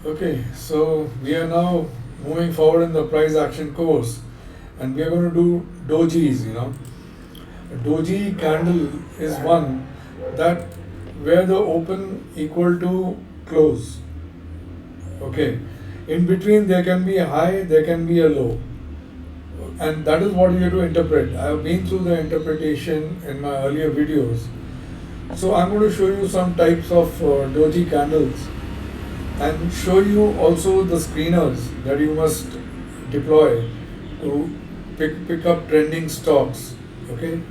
Okay, so we are now moving forward in the price action course, and we are going to do dojis. A doji candle is one that where the open equal to close. Okay, in between there can be a high, there can be a low, and that is what you have to interpret. I have been through the interpretation in my earlier videos. So I'm going to show you some types of doji candles and show you also the screeners that you must deploy to pick up trending stocks. Okay,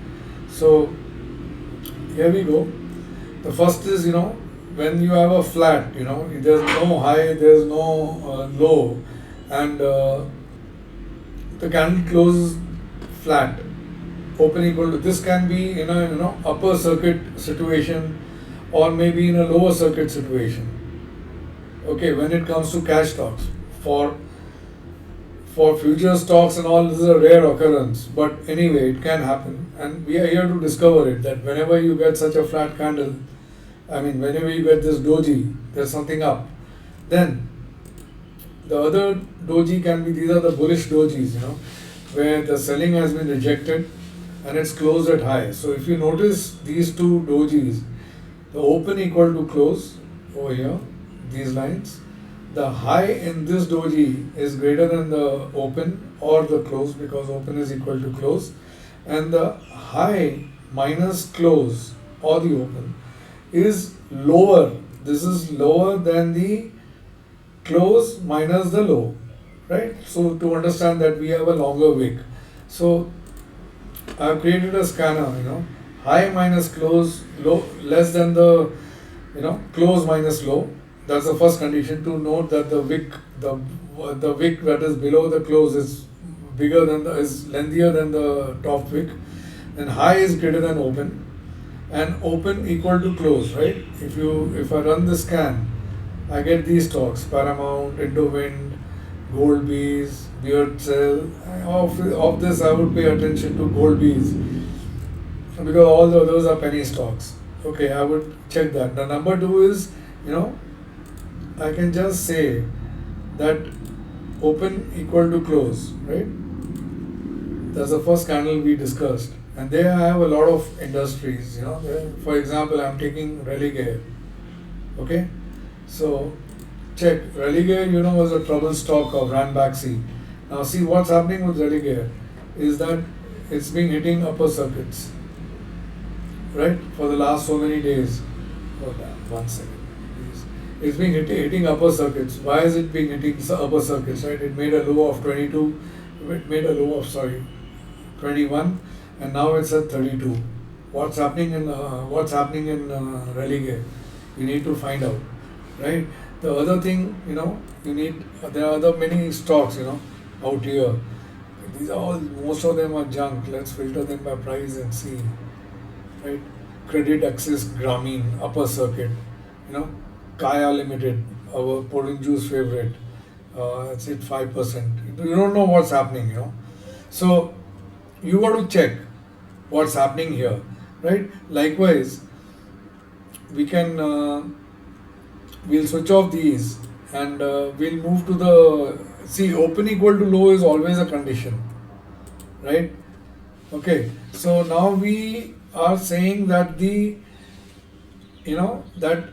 so here we go. The first is, when you have a flat, there's no high, there's no low, and the candle closes flat, open equal to, this can be in a upper circuit situation or maybe in a lower circuit situation. Okay, when it comes to cash stocks, for future stocks and all, this is a rare occurrence, but anyway, it can happen, and we are here to discover it. That whenever you get such a flat candle, whenever you get this doji, there's something up. Then the other doji can be, these are the bullish dojis, where the selling has been rejected and it's closed at high. So if you notice these two dojis, the open equal to close over here, these lines, the high in this doji is greater than the open or the close, because open is equal to close, and the high minus close or the open is lower. This is lower than the close minus the low, right? So to understand that, we have a longer wick. So I've created a scanner, high minus close, low less than the close minus low. That's the first condition, to note that the wick, the wick that is below the close is bigger than is lengthier than the top wick, and high is greater than open, and open equal to close, right? If I run the scan, I get these stocks: Paramount, Indowind, Gold Bees, Beard Cell. Of this, I would pay attention to Gold Bees, because all the others are penny stocks. Okay, I would check that. The number two is, I can just say that open equal to close, right? That's the first candle we discussed. And there I have a lot of industries, for example, I'm taking Religare. Okay, so check Religare, was a trouble stock of Ranbaxy. Now see what's happening with Religare is that it's been hitting upper circuits, right, for the last so many days. Hold on, 1 second. It's been hitting upper circuits. Why is it being hitting upper circuits? Right? It made a low of 22. It made a low of 21, and now it's at 32. What's happening in Religare? You need to find out, right? The other thing, there are other many stocks, out here. These are all, most of them are junk. Let's filter them by price and see, right? Credit Access Grameen, upper circuit, Kaya Limited, our pudding juice favorite, it's at 5%. You don't know what's happening, So you got to check what's happening here, right? Likewise, we can we'll switch off these, and we'll move to the, see, open equal to low is always a condition, right? Okay, so now we are saying that that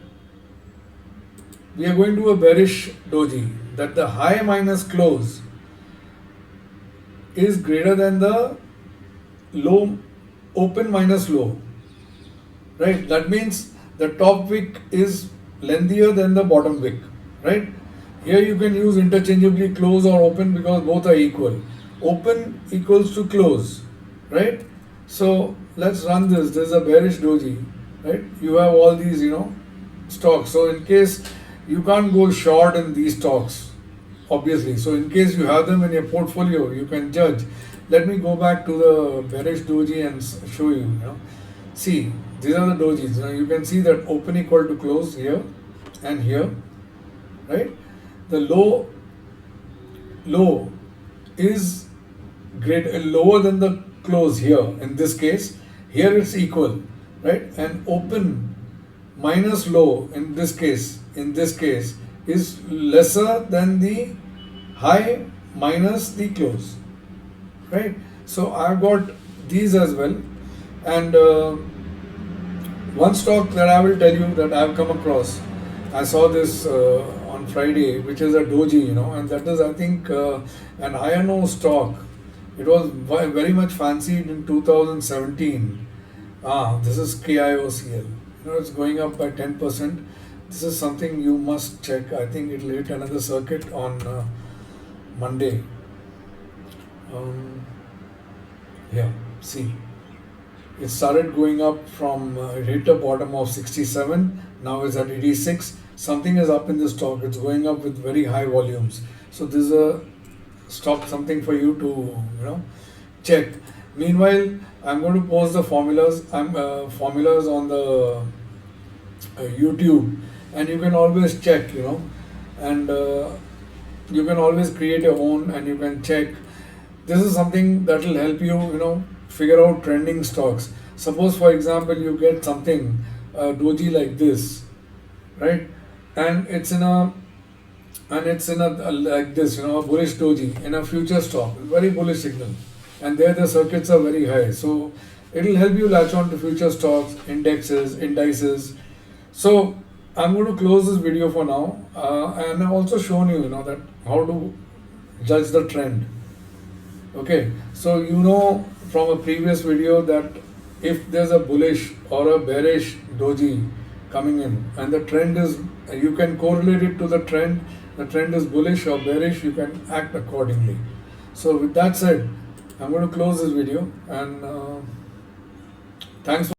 we are going to a bearish doji, that the high minus close is greater than the low, open minus low, right? That means the top wick is lengthier than the bottom wick, right? Here you can use interchangeably close or open, because both are equal. Open equals to close, right? So let's run this. There's a bearish doji, right? You have all these, stocks. So in case you can't go short in these stocks, obviously. So in case you have them in your portfolio, you can judge. Let me go back to the bearish doji and show you. See, these are the dojis. Now you can see that open equal to close here and here, right? The low is lower than the close here. In this case, here it's equal, right? And open minus low in this case is lesser than the high minus the close, right? So I've got these as well, and one stock that I will tell you that I've come across, I saw this on Friday, which is a doji, and that is, I think, an iron ore stock. It was very much fancied in 2017. This is KIOCL. It's going up by 10%. This is something you must check. I think it will hit another circuit on Monday. Yeah, see. It started going up from, it hit a bottom of 67, now it's at 86. Something is up in this stock, it's going up with very high volumes. So this is a stock, something for you to, check. Meanwhile, I'm going to post the formulas. Formulas on the YouTube, and you can always check, and you can always create your own, and you can check. This is something that will help you, figure out trending stocks. Suppose, for example, you get something, doji like this, right? And it's in a like this, a bullish doji in a future stock, very bullish signal, and there the circuits are very high. So it will help you latch on to future stocks, indices. So I'm going to close this video for now, and I've also shown you, that how to judge the trend. Okay, so from a previous video that if there's a bullish or a bearish doji coming in, and the trend is, you can correlate it to the trend is bullish or bearish, you can act accordingly. So with that said, I'm going to close this video, and thanks for